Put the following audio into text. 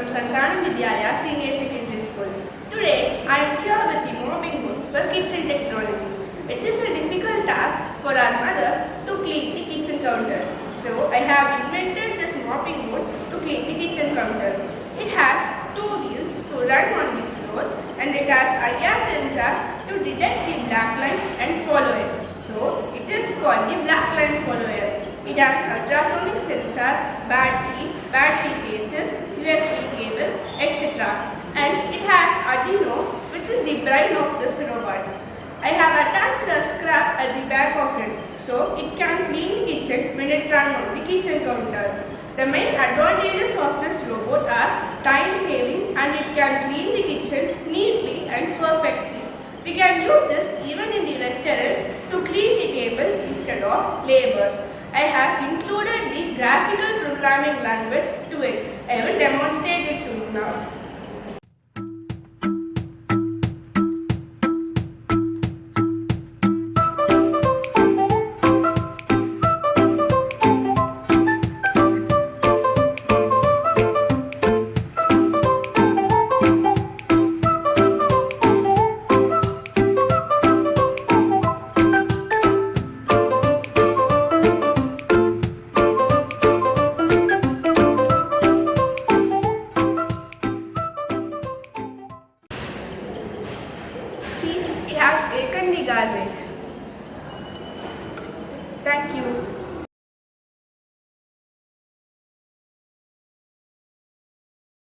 from Sankana Vidyalaya Senior Secondary School. Today, I am here with the mopping hood for kitchen technology. It is a difficult task for our mothers to clean the kitchen counter. So, I have invented this mopping hood to clean the kitchen counter. It has two wheels to run on the floor and it has IR sensor to detect the black line and follow it. So, it is called the black line follower. It has ultrasonic sensor, battery chases, USB cable, etc. And it has Arduino, which is the brain of this robot. I have attached a scrap at the back of it, so it can clean the kitchen when it runs on the kitchen counter. The main advantages of this robot are time saving and it can clean the kitchen neatly and perfectly. We can use this even in the restaurants to clean the table instead of laborers. I have included the graphical programming language to it. I will demonstrate it to you now. See, it has taken the garbage. Thank you.